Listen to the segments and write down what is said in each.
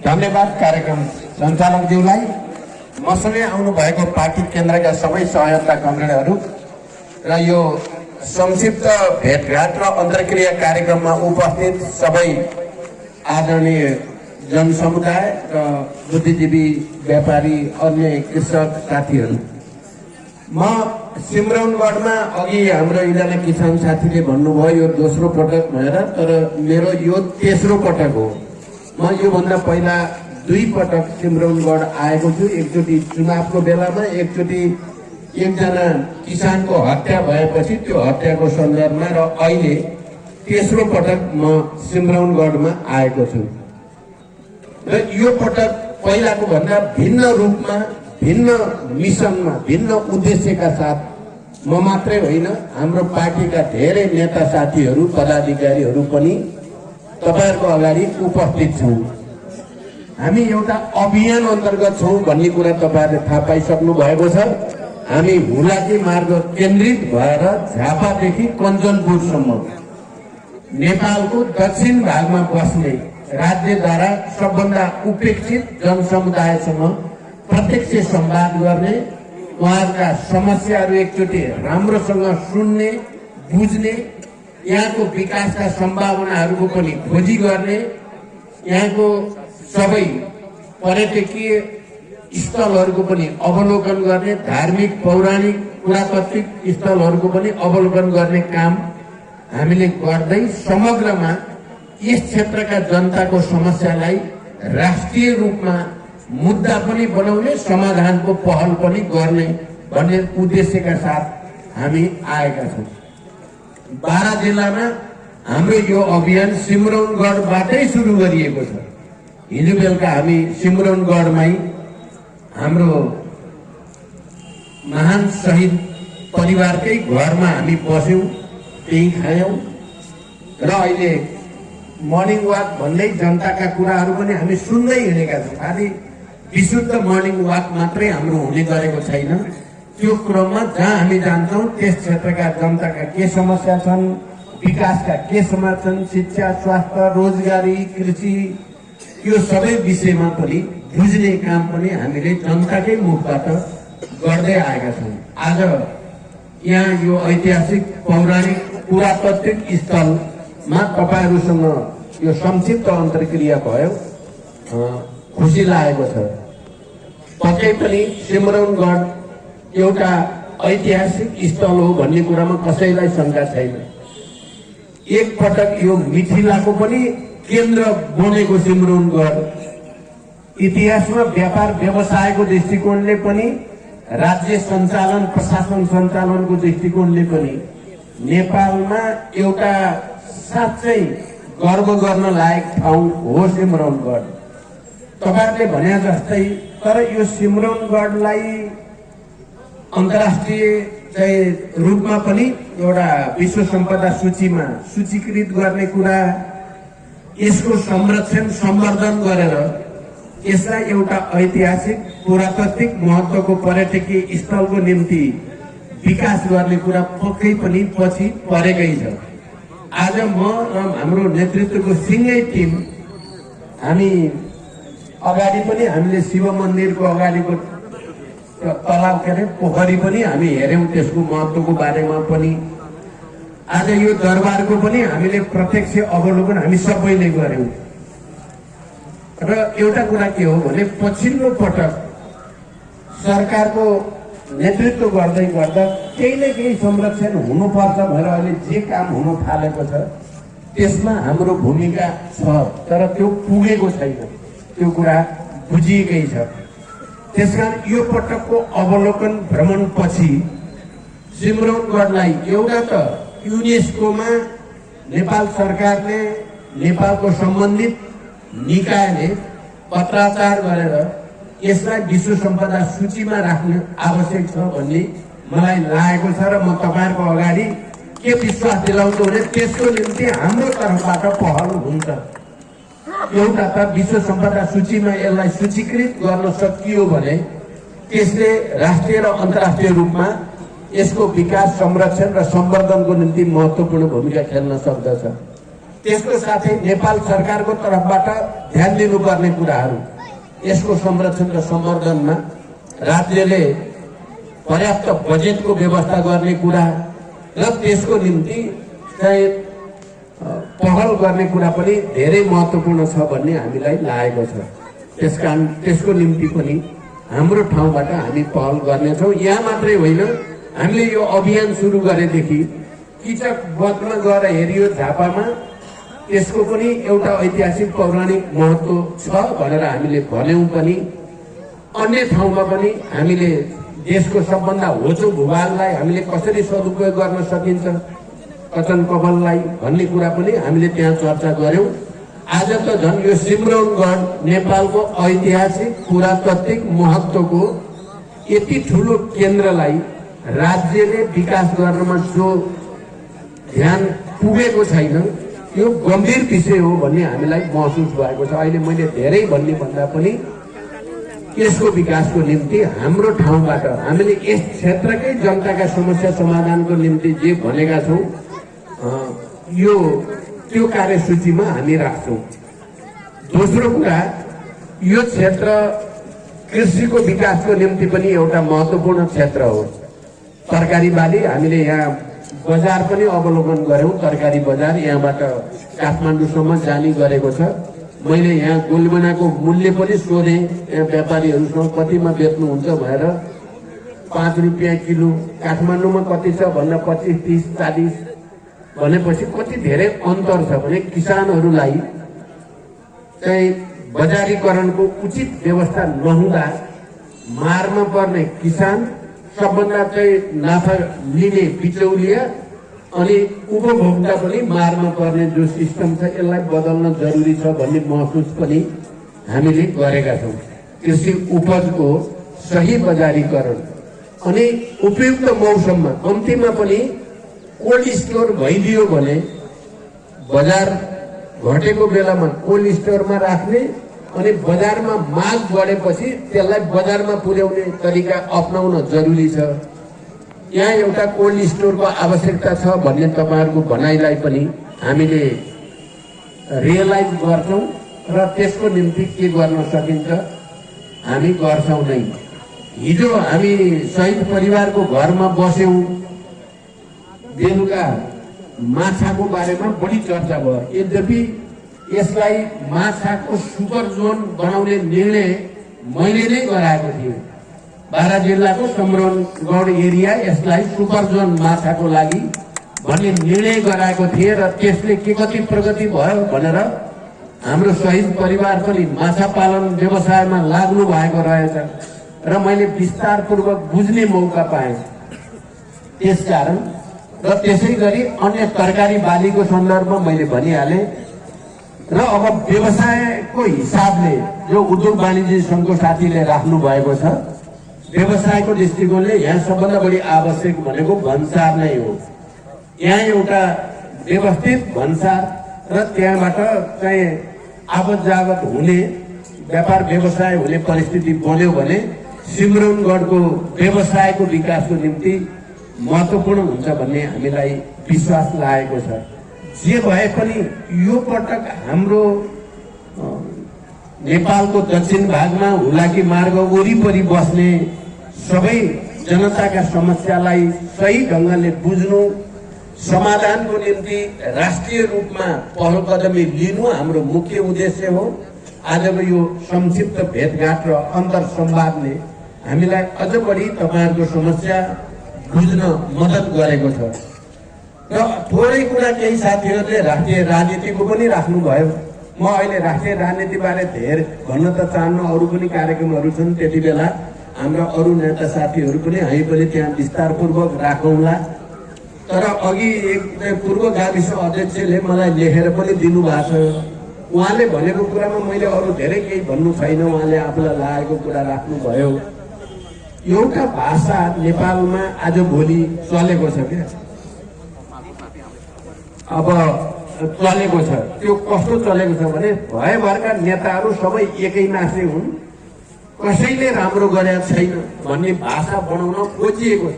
धन्यवाद कार्यक्रम सञ्चालकज्यूलाई, मसँगै आउनु भएको पार्टी केन्द्रका सबै सहयोगका कमरेडहरू र यो संक्षिप्त भेटघाट र अन्तर्क्रिया कार्यक्रममा उपस्थित सबै आदरणीय जनसमुदाय र बुद्धिजीवी, व्यापारी, अन्य कृषक साथीहरू, म सिमरौनगढमा अघि हाम्रो इलाका किसान साथीले भन्नुभयो यो दोस्रो पटक भएर, तर मेरो यो तेस्रो पटक हो। म योभन्दा पहिला 2 पटक सिमरौनगढ आएको छु। एकचोटि चुनावको बेलामा, एकचोटि एकजना किसानको हत्या भएपछि त्यो हत्याको सन्दर्भमा, र अहिले तेस्रो पटक म सिमरौनगढमा आएको छु। र यो पटक पहिलाको भन्दा भिन्न रूपमा, भिन्न मिसनमा, भिन्न उद्देश्यका साथ म मात्रै होइन, हाम्रो पार्टीका धेरै नेता साथीहरू, पदाधिकारीहरू पनि तपाईहरुको अगाडि उपस्थित छौं। हामी एउटा अभियान अन्तर्गत छौं भन्ने कुरा तपाईहरुले थाहा पाइसक्नु भएको छ। हामी हुलाकी मार्ग केन्द्रित भएर झापादेखि कञ्चनपुरसम्म नेपालको दक्षिण भागमा बस्ने राज्यद्वारा सबभन्दा उपेक्षित जनसमुदायसँग प्रत्यक्ष संवाद गर्ने, उहाँहरूका समस्याहरू एकचोटि राम्रोसँग सुन्ने, बुझ्ने, यहाँको विकासका सम्भावनाहरूको पनि खोजी गर्ने, यहाँको सबै पर्यटकीय स्थलहरूको पनि अवलोकन गर्ने, धार्मिक, पौराणिक, पुरातात्विक स्थलहरूको पनि अवलोकन गर्ने काम हामीले गर्दै समग्रमा यस क्षेत्रका जनताको समस्यालाई राष्ट्रिय रूपमा मुद्दा पनि बनाउने, समाधानको पहल पनि गर्ने भन्ने उद्देश्यका साथ हामी आएका छौं। 12 जिल्लामा हाम्रो यो अभियान सिमरौनगढबाटै सुरु गरिएको छ। हिजो बेलुका हामी सिमरौनगढमै हाम्रो महान शहीद परिवारकै घरमा हामी बस्यौं, त्यही खायौं र अहिले मर्निङ वाक भन्दै जनताका कुराहरू पनि हामी सुन्दै हिँडेका छौं। खालि विशुद्ध मर्निङ वाक मात्रै हाम्रो हुने गरेको छैन। त्यो क्रममा जहाँ हामी जान्छौं त्यस क्षेत्रका जनताका के समस्या छन्, विकासका के समस्या छन्, शिक्षा, स्वास्थ्य, रोजगारी, कृषि, यो सबै विषयमा पनि बुझ्ने काम पनि हामीले जनताकै मुखबाट गर्दै आएका छौं। आज यहाँ यो ऐतिहासिक, पौराणिक, पुरातात्विक स्थलमा तपाईहरुसँग यो संक्षिप्त अन्तर्क्रिया भयो, खुसी लागेको छ। पक्कै पनि सिमरौनगढ एउटा ऐतिहासिक स्थल हो भन्ने कुरामा कसैलाई शंका छैन। एक पटक यो मिथिलाको पनि केन्द्र बनेको सिमरौनगढ इतिहासमा व्यापार व्यवसायको दृष्टिकोणले पनि, राज्य सञ्चालन, प्रशासन सञ्चालनको दृष्टिकोणले पनि नेपालमा एउटा साँच्चै गर्व गर्न लायक ठाउँ हो सिमरौनगढ। तपाईहरुले भने जस्तै, तर यो सिमरौनगढलाई अन्तर्राष्ट्रिय रूपमा पनि एउटा विश्व सम्पदा सूचीमा सूचीकृत गर्ने कुरा, यसको संरक्षण, सम्वर्धन गरेर यसलाई एउटा ऐतिहासिक, पुरातात्विक महत्त्वको पर्यटकीय स्थलको निम्ति विकास गर्ने कुरा पक्कै पनि पछि परेकै छ। आज म र हाम्रो नेतृत्वको सिंगै टिम हामी अगाडि पनि हामीले शिव मन्दिरको अगाडिको तलाब, के अरे पोखरी पनि हामी हेर्यौं, त्यसको महत्त्वको बारेमा पनि। आज यो दरबारको पनि हामीले प्रत्यक्ष अवलोकन हामी सबैले गर्यौं। र एउटा कुरा के हो भने, पछिल्लो पटक सरकारको नेतृत्व गर्दै गर्दा केही न केही संरक्षण हुनुपर्छ भनेर अहिले जे काम हुन थालेको छ त्यसमा हाम्रो भूमिका छ, तर त्यो पुगेको छैन, त्यो कुरा बुझिएकै छ। त्यसकारण यो पटकको अवलोकन भ्रमण पछि सिमरौनगढलाई एउटा त युनेस्कोमा नेपाल सरकारले, नेपालको सम्बन्धित निकायले पत्राचार गरेर यसलाई विश्व सम्पदा सूचीमा राख्न आवश्यक छ भन्ने मलाई लागेको छ। र म तपाईहरुको अगाडि के विश्वास दिलाउँछु भने त्यसको निम्ति हाम्रो तर्फबाट पहल हुन्छ। एउटा त विश्व सम्पदा सूचीमा यसलाई सूचीकृत गर्न सकियो भने त्यसले राष्ट्रिय र अन्तर्राष्ट्रिय रूपमा यसको विकास, संरक्षण र सम्वर्धनको निम्ति महत्त्वपूर्ण भूमिका खेल्न सक्दछ। त्यसको साथै नेपाल सरकारको तर्फबाट ध्यान दिनुपर्ने कुराहरू, यसको संरक्षण र सम्वर्धनमा राज्यले पर्याप्त बजेटको व्यवस्था गर्ने कुरा र त्यसको निम्ति चाहिँ पहल गर्ने कुरा पनि धेरै महत्त्वपूर्ण छ भन्ने हामीलाई लागेको छ। त्यसकारण त्यसको निम्ति पनि हाम्रो ठाउँबाट हामी पहल गर्नेछौँ। यहाँ मात्रै होइन, हामीले यो अभियान सुरु गरेदेखि किचक बधमा गएर हेरियो झापामा, त्यसको पनि एउटा ऐतिहासिक पौराणिक महत्त्व छ भनेर हामीले भन्यौँ पनि। अन्य ठाउँमा पनि हामीले देशको सबभन्दा होचो भूभागलाई हामीले कसरी सदुपयोग गर्न सकिन्छ, कचन कमललाई भन्ने कुरा पनि हामीले त्यहाँ चर्चा गर्यौँ। आज त झन् यो सिम्रौनगढ नेपालको ऐतिहासिक पुरातात्विक महत्त्वको यति ठुलो केन्द्रलाई राज्यले विकास गर्नमा जो ध्यान पुगेको छैन, यो गम्भीर विषय हो भन्ने हामीलाई महसुस भएको छ। अहिले मैले धेरै भन्ने भन्दा पनि यसको विकासको निम्ति हाम्रो ठाउँबाट हामीले यस क्षेत्रकै जनताका समस्या समाधानको निम्ति जे भनेका छौँ यो त्यो कार्यसूचीमा हामी राख्छौँ। दोस्रो कुरा, यो क्षेत्र कृषिको विकासको निम्ति पनि एउटा महत्त्वपूर्ण क्षेत्र हो। तरकारी बाली हामीले यहाँ बजार पनि अवलोकन गर्यौँ। तरकारी बजार यहाँबाट काठमाडौँसम्म जाने गरेको छ। मैले यहाँ गोलबेडाको मूल्य पनि सोधेँ यहाँ व्यापारीहरूसँग, कतिमा बेच्नुहुन्छ भनेर। 5 रुपियाँ किलो, काठमाडौँमा कति छ भन्दा 25, 30, 40 भनेपछि कति धेरै अन्तर छ भने किसानहरूलाई चाहिँ बजारीकरणको उचित व्यवस्था नहुँदा मारमा पर्ने किसान, सबभन्दा चाहिँ नाफा लिने बिचौलिया अनि उपभोक्ता पनि मारमा पर्ने जो सिस्टम छ, यसलाई बदल्न जरुरी छ भन्ने महसुस पनि हामीले गरेका छौँ। कृषि उपजको सही बजारीकरण अनि उपयुक्त मौसममा कम्तीमा पनि कोल्ड स्टोर भइदियो भने बजार घटेको बेलामा कोल्ड स्टोरमा राख्ने अनि बजारमा माग बढेपछि त्यसलाई बजारमा पुर्याउने तरिका अपनाउन जरुरी छ। यहाँ एउटा कोल्ड स्टोरको आवश्यकता छ भन्ने तपाईहरुको भनाइलाई पनि हामीले रियलाइज गर्छौं र त्यसको निम्ति के गर्न सकिन्छ हामी गर्छौं नै। हिजो हामी शहीद परिवारको घरमा बस्यौं, बेलुका माछाको बारेमा बढी चर्चा भयो। यद्यपि यसलाई माछाको सुपर जोन बनाउने निर्णय मैले नै गराएको थिएँ। बारा जिल्लाको समरनगढ एरिया यसलाई सुपर जोन माछाको लागि भन्ने निर्णय गराएको थिए र त्यसले के कति प्रगति भयो भनेर हाम्रो शहीद परिवार पनि माछा पालन व्यवसायमा लाग्नु भएको रहेछ र मैले विस्तारपूर्वक बुझ्ने मौका पाएँ। त्यसकारण र त्यसै गरी अन्य तरकारी बालीको सन्दर्भमा मैले भनिहालेँ र अब व्यवसायको हिसाबले जो उद्योग वाणिज्य संघको साथीले राख्नु भएको छ, व्यवसायको दृष्टिकोणले यहाँ सबभन्दा बढी आवश्यक भनेको भन्सार नै हो। यहाँ एउटा व्यवस्थित भन्सार र त्यहाँबाट चाहिँ आवत जावत हुने व्यापार व्यवसाय हुने परिस्थिति बन्यो भने सिमरौनगढको व्यवसायको विकासको निम्ति महत्त्वपूर्ण हुन्छ भन्ने हामीलाई विश्वास लागेको छ। जे भए पनि यो पटक हाम्रो नेपालको दक्षिण भागमा हुलाकी मार्ग वरिपरि बस्ने सबै जनताका समस्यालाई सही ढंगले बुझ्नु, समाधानको निम्ति राष्ट्रिय रूपमा पहल कदमी लिनु हाम्रो मुख्य उद्देश्य हो। आजको यो संक्षिप्त भेटघाट र अन्तर संवादले हामीलाई अझ बढी तपाईहरुको समस्या बुझ्न मद्दत गरेको छ। र थोरै कुरा केही साथीहरूले राष्ट्रिय राजनीतिको पनि राख्नुभयो। म अहिले राष्ट्रिय राजनीति बारे धेरै भन्न त चाहन्न, अरू पनि कार्यक्रमहरू छन्, त्यति बेला हाम्रा अरू नेता साथीहरू पनि हामी पनि त्यहाँ विस्तारपूर्वक राखौँला। तर अघि एक पूर्व गाविस अध्यक्षले मलाई लेखेर पनि दिनुभएको छ। उहाँले भनेको कुरामा मैले अरू धेरै केही भन्नु छैन, उहाँले आफूलाई लागेको कुरा राख्नुभयो। एउटा भाषा नेपालमा आज भोलि चलेको छ क्या, अब चलेको छ। त्यो कस्तो चलेको छ भने भएभरका नेताहरू सबै एकै नासे हुन्, कसैले राम्रो गरेका छैन भन्ने भाषा बनाउन खोजिएको छ।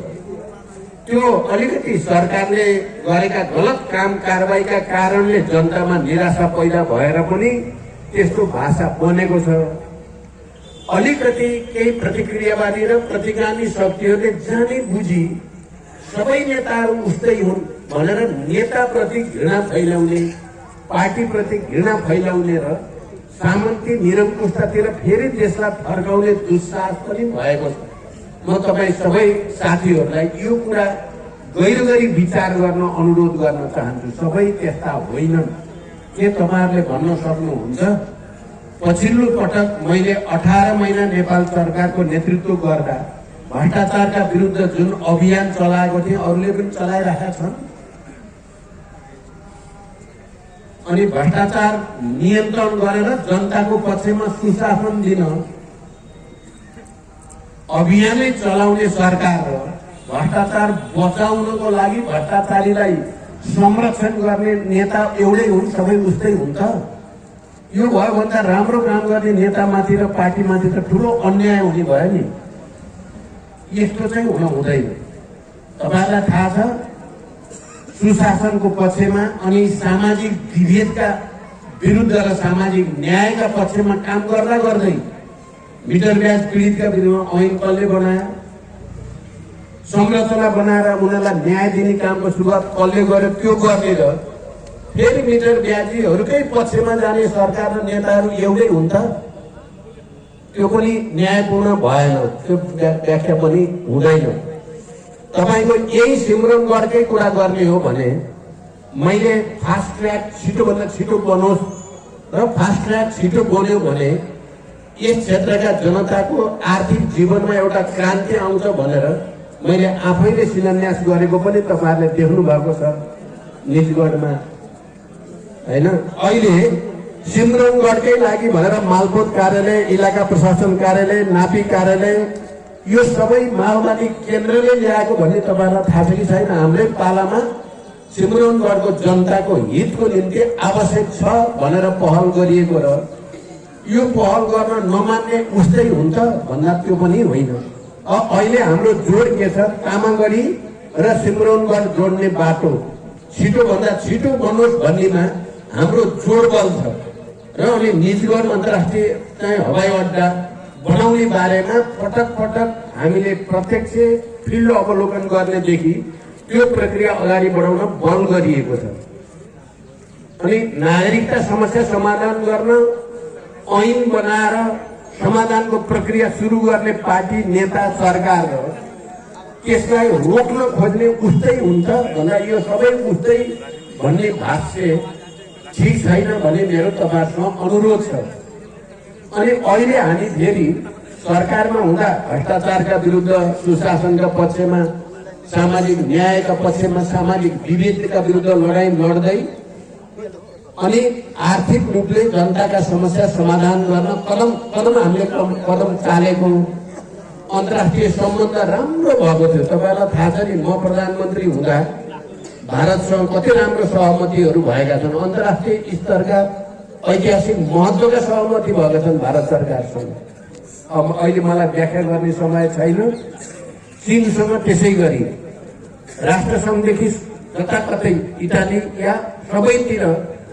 त्यो अलिकति सरकारले गरेका गलत काम कारबाहीका कारणले जनतामा निराशा पैदा भएर पनि त्यस्तो भाषा बनेको छ। अलिकति केही प्रतिक्रियावादी र प्रतिगामी शक्तिहरूले जानी बुझी सबै नेताहरू उस्तै हुन् भनेर नेताप्रति घृणा फैलाउने, पार्टीप्रति घृणा फैलाउने र सामन्ती निरङ्कुशतातिर फेरि देशलाई फर्काउने दुस्साहस पनि भएको छ। म तपाईँ सबै साथीहरूलाई यो कुरा गहिरो गरी विचार गर्न अनुरोध गर्न चाहन्छु। सबै त्यस्ता होइनन्। के तपाईँहरूले भन्न सक्नुहुन्छ? पछिल्लो पटक मैले 18 महिना नेपाल सरकारको नेतृत्व गर्दा भ्रष्टाचारका विरुद्ध जुन अभियान चलाएको थिएँ अरूले पनि चलाइरहेका छन्। अनि भ्रष्टाचार नियन्त्रण गरेर जनताको पक्षमा सुशासन दिन अभियानै चलाउने सरकार र भ्रष्टाचार बचाउनको लागि भ्रष्टाचारीलाई संरक्षण गर्ने नेता एउटै हुन्, सबै उस्तै हुन्छ। यो भयो भन्दा राम्रो काम गर्ने नेतामाथि र पार्टीमाथि त ठुलो अन्याय हुने भयो नि। यस्तो चाहिँ हुन हुँदैन। तपाईँलाई थाहा छ, सुशासनको पक्षमा अनि सामाजिक विभेदका विरुद्ध र सामाजिक न्यायका पक्षमा काम गर्दा गर्दै मिटर ब्याज पीडितका विरुद्धमा ऐन कसले बनायो? संरचना बनाएर उनीहरूलाई न्याय दिने कामको सुरुवात कसले गर्यो? त्यो गर्ने र फेरि मिटर ब्याजीहरूकै पक्षमा जाने सरकार र नेताहरू एउटै हुन्छ? त्यो पनि न्यायपूर्ण भएन। त्यो व्याख्या पनि हुँदैन। तपाईँको यही सिमरनगढकै कुरा गर्ने हो भने मैले फास्ट ट्र्याक छिटोभन्दा छिटो बनोस् र फास्ट ट्र्याक छिटो बन्यो भने यस क्षेत्रका जनताको आर्थिक जीवनमा एउटा क्रान्ति आउँछ भनेर मैले आफैले शिलान्यास गरेको पनि तपाईँहरूले देख्नु भएको छ निजगढमा, हैन? अहिले सिमरनगढकै लागि भनेर मालपोत कार्यालय, इलाका प्रशासन कार्यालय, नापी कार्यालय यो सबै माओवादी केन्द्रले ल्याएको भन्ने तपाईँहरूलाई थाहा छ कि छैन? हाम्रै पालामा सिमरनगढको जनताको हितको निम्ति आवश्यक छ भनेर पहल गरिएको र यो पहल गर्न नमान्ने उस्तै हुन्छ भन्दा त्यो पनि होइन। अहिले हाम्रो जोड के छ? तामागढी र सिमरनगढ जोड्ने बाटो छिटोभन्दा छिटो बनोस् भन्नेमा हाम्रो जोड बल छ र अनि निजगढ अन्तर्राष्ट्रिय चाहिँ हवाई अड्डा बनाउने बारेमा पटक पटक हामीले प्रत्यक्ष फिल्ड अवलोकन गर्नेदेखि त्यो प्रक्रिया अगाडि बढाउन बल गरिएको छ। अनि नागरिकता समस्या समाधान गर्न ऐन बनाएर समाधानको प्रक्रिया सुरु गर्ने पार्टी, नेता, सरकार र त्यसलाई रोक्न खोज्ने उस्तै हुन्छ भन्दा यो सबै उस्तै भन्ने भाष्य ठिक छैन भने मेरो तपाईँहरूसँग अनुरोध छ। अनि अहिले हामी फेरि सरकारमा हुँदा भ्रष्टाचारका विरुद्ध, सुशासनका पक्षमा, सामाजिक न्यायका पक्षमा, सामाजिक विभेदका विरुद्ध लडाईँ लड्दै अनि आर्थिक रूपले जनताका समस्या समाधान गर्न कदम कदम हामीले कदम चालेको। अन्तर्राष्ट्रिय सम्बन्ध राम्रो भएको थियो। तपाईँलाई थाहा छ नि, म प्रधानमन्त्री हुँदा भारतसँग कति राम्रो सहमतिहरू भएका छन्। अन्तर्राष्ट्रिय स्तरका ऐतिहासिक महत्त्वका सहमति भएका छन् भारत सरकारसँग। अब अहिले मलाई व्याख्या गर्ने समय छैन। चीनसँग त्यसै गरी, राष्ट्रसङ्घदेखि जताकतै इटाली या सबैतिर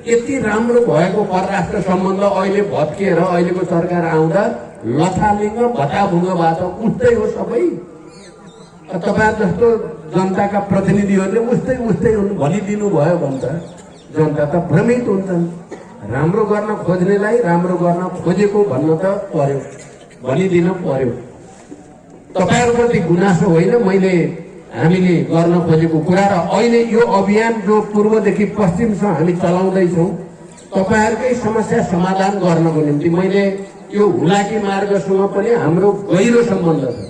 यति राम्रो भएको परराष्ट्र सम्बन्ध अहिले भत्किएर अहिलेको सरकार आउँदा लथालिङ्ग भताभुङ्ग भएको उस्तै हो सबै। तपाईँ जस्तो जनताका प्रतिनिधिहरूले उस्तै उस्तै भनिदिनु भयो भने त जनता त भ्रमित हुन्छन्। राम्रो गर्न खोज्नेलाई राम्रो गर्न खोजेको भन्न त पर्यो, भनिदिन पर्यो। तपाईँहरूप्रति गुनासो होइन, हामीले गर्न खोजेको कुरा। र अहिले यो अभियान जो पूर्वदेखि पश्चिमसम्म हामी चलाउँदैछौँ तपाईँहरूकै समस्या समाधान गर्नको निम्ति। मैले यो हुलाकी मार्गसँग पनि हाम्रो गहिरो सम्बन्ध छ।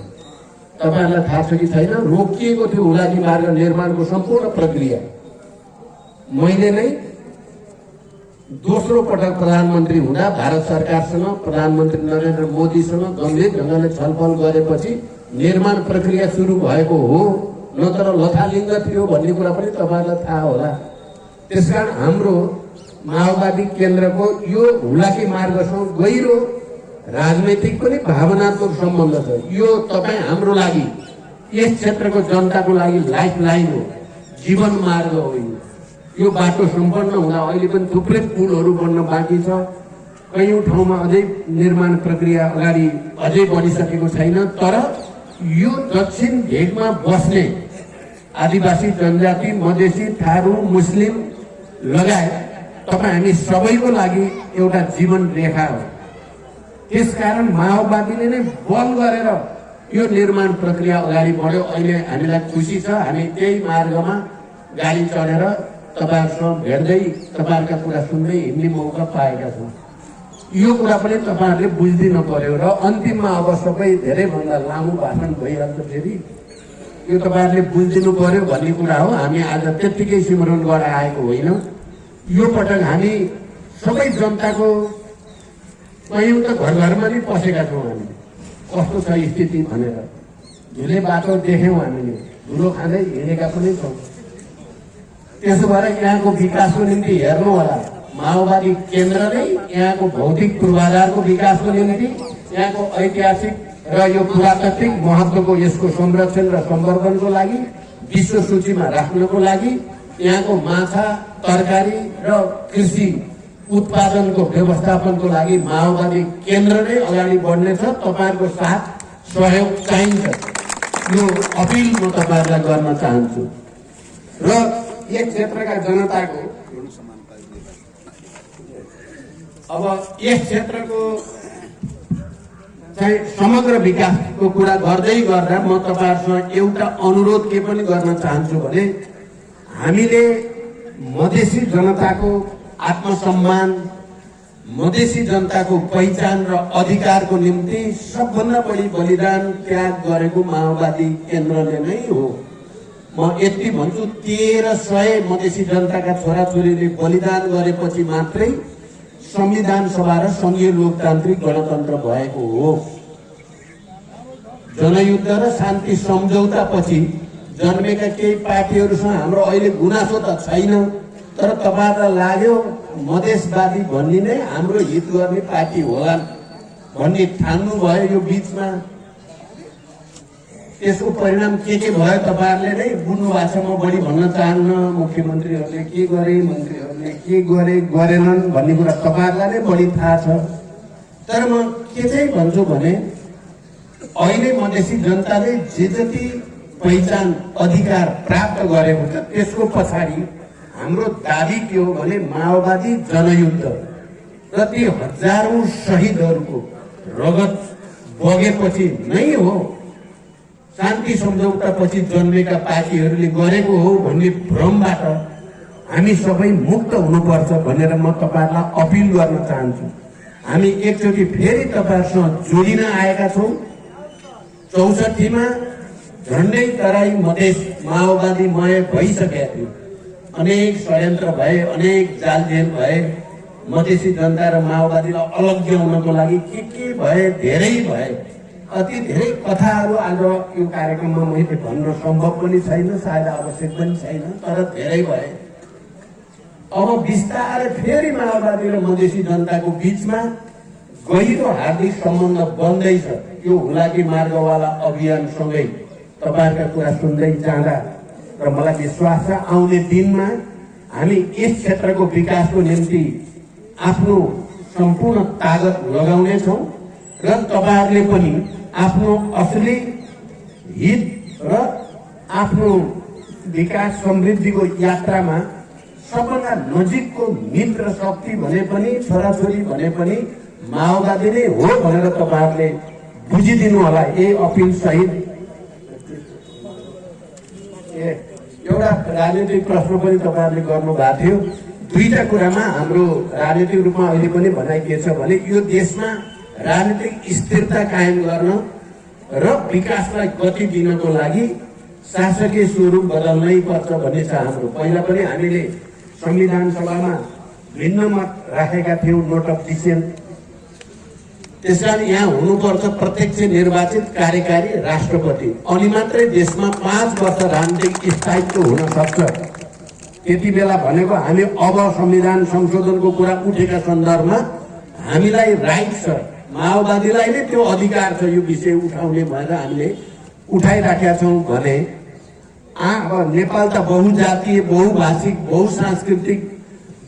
तपाईँहरूलाई थाहा छ कि छैन, रोकिएको थियो हुलाकी मार्ग निर्माणको सम्पूर्ण प्रक्रिया। मैले नै दोस्रो पटक प्रधानमन्त्री हुँदा भारत सरकारसँग, प्रधानमन्त्री नरेन्द्र मोदीसँग गम्भीर ढङ्गले छलफल गरेपछि निर्माण प्रक्रिया सुरु भएको हो, नत्र लथालिङ्ग थियो भन्ने कुरा पनि तपाईँहरूलाई थाहा होला। त्यसकारण हाम्रो माओवादी केन्द्रको यो हुलाकी मार्गसँग गहिरो राजनैतिक पनि भावनात्मक सम्बन्ध छ। यो तपाईँ हाम्रो लागि यस क्षेत्रको जनताको लागि लाइफ लाइन हो, जीवन मार्ग हो। यो बाटो सम्पन्न हुँदा अहिले पनि थुप्रै पुलहरू बन्न बाँकी छ। कयौं ठाउँमा अझै निर्माण प्रक्रिया अगाडि अझै बढिसकेको छैन। तर यो दक्षिण भेगमा बस्ने आदिवासी जनजाति, मधेसी, थारू, मुस्लिम लगायत तपाईँ हामी सबैको लागि एउटा जीवन रेखा हो। त्यसकारण माओवादीले नै बल गरेर यो निर्माण प्रक्रिया अगाडि बढ्यो। अहिले हामीलाई खुसी छ, हामी त्यही मार्गमा गाडी चढेर तपाईहरुसँग भेट्दै तपाईहरुका कुरा सुन्दै हिँड्ने मौका पाएका छौँ। यो कुरा पनि तपाईहरुले बुझिदिनु पर्यो र अन्तिममा अब सबै धेरैभन्दा लामो भाषण भइहाल्छ फेरि, यो तपाईहरुले बुझिदिनु पर्यो भन्ने कुरा हो। हामी आज त्यत्तिकै सिमरन गरेर आएको होइन। यो पटक हामी सबै जनताको कयौं त घर घरमा नै पसेका छौँ। हामी कस्तो छ स्थिति भनेर झुले बाटो देख्यौँ, हामीले धुलो खाँदै हिँडेका पनि छौँ। त्यसो भएर यहाँको विकासको निम्ति हेर्नु होला, माओवादी केन्द्र नै यहाँको भौतिक पूर्वाधारको विकासको निम्ति, यहाँको ऐतिहासिक र यो पुरातात्विक महत्त्वको यसको संरक्षण र सम्वर्धनको लागि, विश्व सूचीमा राख्नको लागि, यहाँको माछा, तरकारी र कृषि उत्पादनको व्यवस्थापनको लागि माओवादी केन्द्र नै अगाडि बढ्नेछ। तपाईहरुको साथ सहयोग चाहिन्छ, यो अपिल म तपाईहरुलाई गर्न चाहन्छु। र यस क्षेत्रका जनताको अब यस क्षेत्रको चाहिँ समग्र विकासको कुरा गर्दै गर्दा म तपाईहरुसँग एउटा अनुरोध के पनि गर्न चाहन्छु भने, हामीले मधेसी जनताको आत्मसम्मान, मधेसी जनताको पहिचान र अधिकारको निम्ति सबभन्दा बढी बलिदान त्याग गरेको माओवादी केन्द्रले नै हो। म यति भन्छु, 1300 मधेसी जनताका छोराछोरीले बलिदान गरेपछि मात्रै संविधान सभा र संघीय लोकतान्त्रिक गणतन्त्र भएको हो। जनयुद्ध र शान्ति सम्झौता पछि जन्मेका केही पार्टीहरूसँग हाम्रो अहिले गुनासो त छैन, तर तपाईहरुलाई लाग्यो मधेसवादी भन्ने नै हाम्रो हित गर्ने पार्टी होला भन्ने ठान्नु भयो यो बीचमा। त्यसको परिणाम के भयो तपाईहरुले नै बुझ्नु भएको छ। म बढी भन्न चाहन्न, मुख्यमन्त्रीहरूले के गरे, मन्त्रीहरूले के गरे गरेनन् भन्ने कुरा तपाईहरुलाई नै बढी थाहा छ। तर म के चाहिँ भन्छु भने, अहिले मधेसी जनताले जे जति पहिचान अधिकार प्राप्त गरेको छ, त्यसको पछाडि हाम्रो दाबी के हो भने माओवादी जनयुद्ध र ती हजारौं शहीदहरूको रगत बगेपछि नै हो, शान्ति सम्झौता पछि जन्मेका पार्टीहरूले गरेको हो भन्ने भ्रमबाट हामी सबै मुक्त हुनुपर्छ भनेर म तपाईहरुलाई अपिल गर्न चाहन्छु। हामी एकचोटि फेरि तपाईहरुसँग जोडिन आएका छौँ। 64 मा झन्डै तराई मधेस माओवादीमय भइसकेका थियो। अनेक षड्यन्त्र भए, अनेक जालझेल भए, मधेसी जनता र माओवादीलाई अलग्याउनको लागि के भए, धेरै भए। अति धेरै कथाहरू आज यो कार्यक्रममा मैले भन्न सम्भव पनि छैन, सायद आवश्यक पनि छैन, तर धेरै भए। अब बिस्तारै फेरि माओवादी र मधेसी जनताको बीचमा गहिरो हार्दिक सम्बन्ध बन्दैछ। यो हुलाकी मार्गवाला अभियानसँगै तपाईहरुका कुरा सुन्दै जाँदा र मलाई विश्वास छ आउने दिनमा हामी यस क्षेत्रको विकासको निम्ति आफ्नो सम्पूर्ण ताकत लगाउनेछौँ र तपाईहरुले पनि आफ्नो असली हित र आफ्नो विकास समृद्धिको यात्रामा सबभन्दा नजिकको मित्र शक्ति भने पनि, छोराछोरी भने पनि माओवादी नै हो भनेर तपाईहरुले बुझिदिनु होला। यही अपिल सहित एउटा राजनीतिक प्रश्न पनि तपाईहरुले गर्नु भएको थियो। दुईटा कुरामा हाम्रो राजनीतिक रूपमा अहिले पनि भनाइ के छ भने, यो देशमा राजनीतिक स्थिरता कायम गर्न र विकासलाई गति दिनको लागि शासकीय स्वरूप बदल्नै पर्छ भन्ने छ हाम्रो। पहिला पनि हामीले संविधान सभामा भिन्न मत राखेका थियौँ, नोट अफ डिसेन्ट। त्यसकारण यहाँ हुनुपर्छ प्रत्यक्ष निर्वाचित कार्यकारी राष्ट्रपति, अनि मात्रै देशमा 5 वर्ष राजनीतिक स्थायित्व हुन सक्छ। त्यति बेला भनेको हामी अब संविधान संशोधनको कुरा उठेका सन्दर्भमा हामीलाई राइट छ, माओवादीलाई नै त्यो अधिकार छ यो विषय उठाउने भनेर हामीले उठाइराखेका छौँ भने अब नेपाल त बहुजातीय बहुभाषिक बहुसांस्कृतिक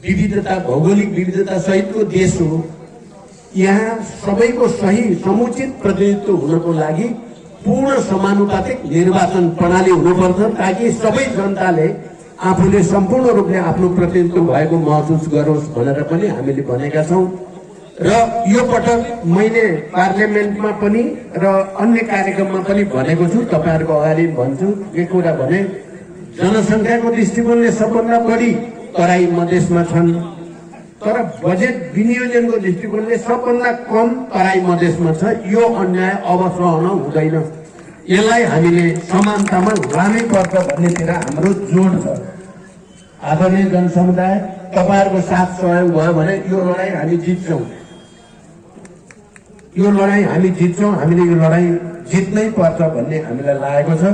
विविधता भौगोलिक विविधता सहितको देश हो। यहाँ सबैको सही समुचित प्रतिनिधित्व हुनको लागि पूर्ण समानुपातिक निर्वाचन प्रणाली हुनुपर्छ ताकि सबै जनताले आफूले सम्पूर्ण रूपले आफ्नो प्रतिनिधित्व भएको महसुस गरोस् भनेर पनि हामीले भनेका छौँ। र यो पटक मैले पार्लियामेन्टमा पनि र अन्य कार्यक्रममा पनि भनेको छु, तपाईँहरूको अगाडि भन्छु। के कुरा भने जनसङ्ख्याको दृष्टिकोणले सबभन्दा बढी तराई मधेसमा छन्, तर बजेट विनियोजनको दृष्टिकोणले सबभन्दा कम तराई मधेसमा छ। यो अन्याय अब सहन हुँदैन। यसलाई हामीले समानतामा लानै पर्छ भन्नेतिर हाम्रो जोड छ। आदरणीय जनसमुदाय, तपाईँहरूको साथ सहयोग भयो भने यो लडाईँ हामी जित्छौँ। यो लडाईँ हामी जित्छौँ। हामीले यो लडाईँ जित्नै पर्छ भन्ने हामीलाई लागेको छ।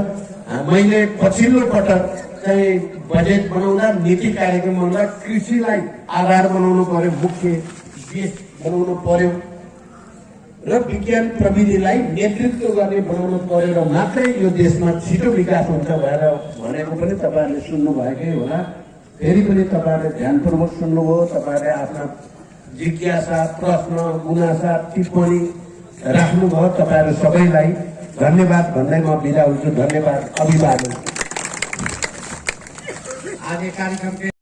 मैले पछिल्लो पटक चाहिँ बजेट बनाउँदा नीति कार्यक्रम बनाउँदा कृषिलाई आधार बनाउनु पर्यो, मुख्य बेस बनाउनु पर्यो र विज्ञान प्रविधिलाई नेतृत्व गर्ने बनाउनु पर्यो र मात्रै यो देशमा छिटो विकास हुन्छ भनेर भनेको पनि तपाईँहरूले सुन्नुभएकै होला। फेरि पनि तपाईँहरूले ध्यानपूर्वक सुन्नुभयो। तपाईँहरूले आफ्ना जिज्ञासा प्रश्न गुनासा टिप्पणी राख्नुभयो। तपाईँहरू सबैलाई धन्यवाद भन्दै म बिदा हुन्छु। धन्यवाद, अभिवादन। आज कार्यक्रम